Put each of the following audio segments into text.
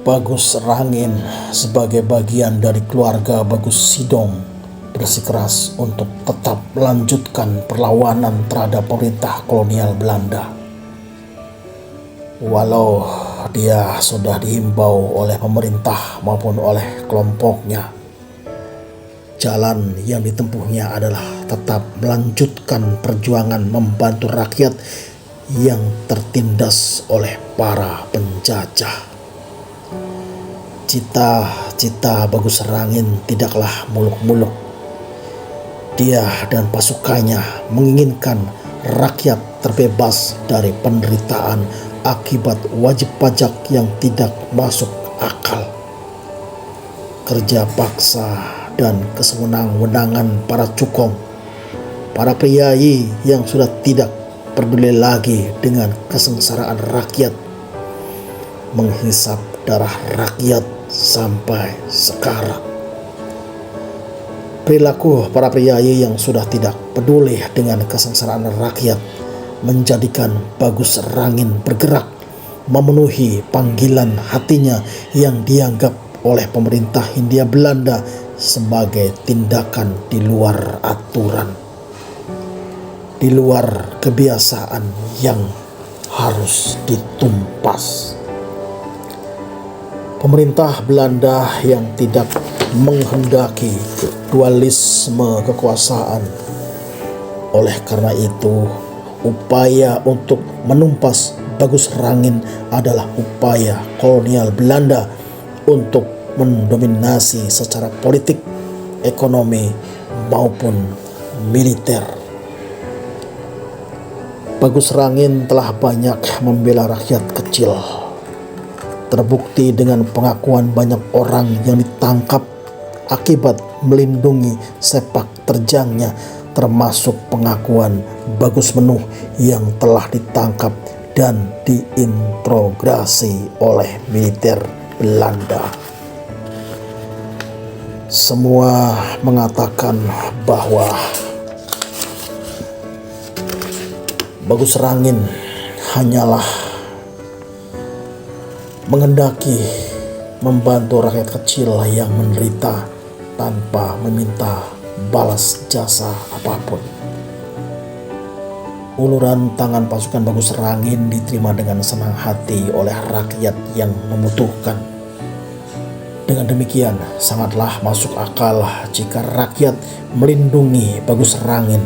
Bagus Rangin sebagai bagian dari keluarga Bagus Sidong bersikeras untuk tetap melanjutkan perlawanan terhadap pemerintah kolonial Belanda. Walau dia sudah dihimbau oleh pemerintah maupun oleh kelompoknya, jalan yang ditempuhnya adalah tetap melanjutkan perjuangan membantu rakyat yang tertindas oleh para penjajah. Cita-cita Bagus Rangin tidaklah muluk-muluk. Dia dan pasukannya menginginkan rakyat terbebas dari penderitaan akibat wajib pajak yang tidak masuk akal, kerja paksa dan kesewenang-wenangan para cukong, para priayi yang sudah tidak peduli lagi dengan kesengsaraan rakyat, menghisap darah rakyat sampai sekarang. Perilaku para priayi yang sudah tidak peduli dengan kesengsaraan rakyat menjadikan Bagus Rangin bergerak memenuhi panggilan hatinya yang dianggap oleh pemerintah Hindia Belanda sebagai tindakan di luar aturan, di luar kebiasaan yang harus ditumpas. Pemerintah Belanda yang tidak menghendaki dualisme kekuasaan. Oleh karena itu, upaya untuk menumpas Bagus Rangin adalah upaya kolonial Belanda untuk mendominasi secara politik, ekonomi, maupun militer. Bagus Rangin telah banyak membela rakyat kecil. Terbukti dengan pengakuan banyak orang yang ditangkap akibat melindungi sepak terjangnya, termasuk pengakuan Bagus Menuh yang telah ditangkap dan diintrogasi oleh militer Belanda. Semua mengatakan bahwa Bagus Rangin hanyalah menghendaki membantu rakyat kecil yang menderita tanpa meminta balas jasa apapun. Uluran tangan pasukan Bagus Rangin diterima dengan senang hati oleh rakyat yang membutuhkan. Dengan demikian, sangatlah masuk akal jika rakyat melindungi Bagus Rangin,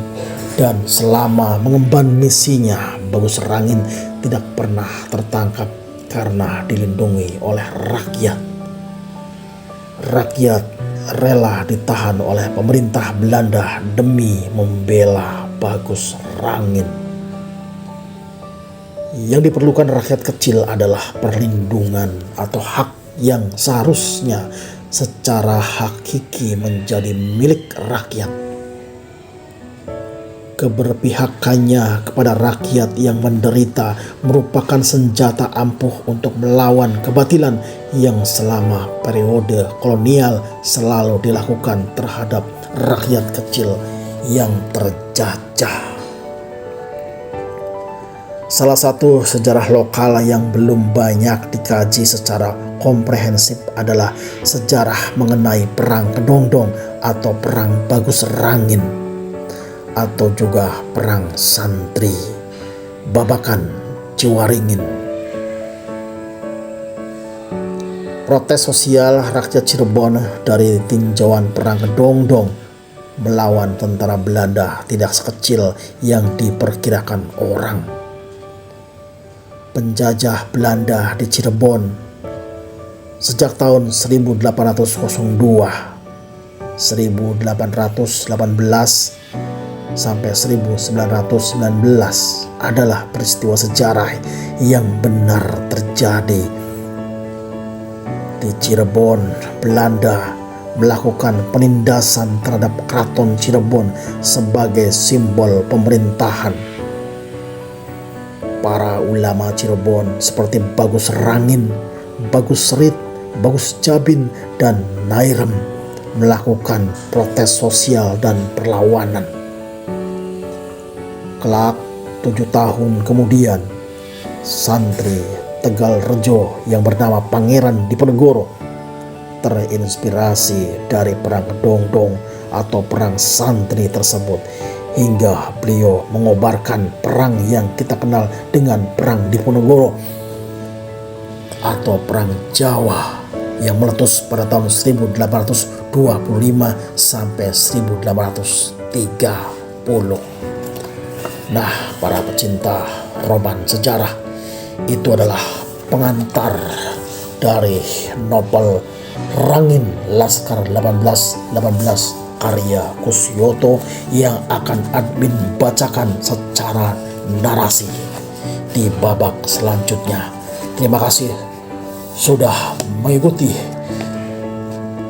dan selama mengemban misinya, Bagus Rangin tidak pernah tertangkap karena dilindungi oleh rakyat. Rakyat rela ditahan oleh pemerintah Belanda demi membela Bagus Rangin. Yang diperlukan rakyat kecil adalah perlindungan atau hak yang seharusnya secara hakiki menjadi milik rakyat. Keberpihakannya kepada rakyat yang menderita merupakan senjata ampuh untuk melawan kebatilan yang selama periode kolonial selalu dilakukan terhadap rakyat kecil yang terjajah. Salah satu sejarah lokal yang belum banyak dikaji secara komprehensif adalah sejarah mengenai Perang Kedongdong atau Perang Bagus Rangin, atau juga Perang Santri, Babakan, Ciwaringin. Protes sosial rakyat Cirebon dari tinjauan Perang Kedongdong melawan tentara Belanda tidak sekecil yang diperkirakan orang. Penjajah Belanda di Cirebon sejak tahun 1802, 1818 sampai 1919 adalah peristiwa sejarah yang benar terjadi. Di Cirebon, Belanda melakukan penindasan terhadap Keraton Cirebon sebagai simbol pemerintahan. Para ulama Cirebon seperti Bagus Rangin, Bagus Rit, Bagus Jabin, dan Nairem melakukan protes sosial dan perlawanan. Kelak 7 tahun kemudian, santri Tegal Rejo yang bernama Pangeran Diponegoro terinspirasi dari perang Dongdong atau perang santri tersebut, hingga beliau mengobarkan perang yang kita kenal dengan perang Diponegoro atau perang Jawa yang meletus pada tahun 1825 sampai 1830. Nah, para pecinta roman sejarah, itu adalah pengantar dari novel Rangin Laskar 1818 karya Kusyoto yang akan admin bacakan secara narasi di babak selanjutnya. Terima kasih sudah mengikuti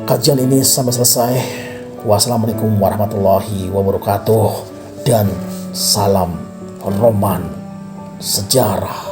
kajian ini sampai selesai. Wassalamualaikum warahmatullahi wabarakatuh dan salam roman sejarah.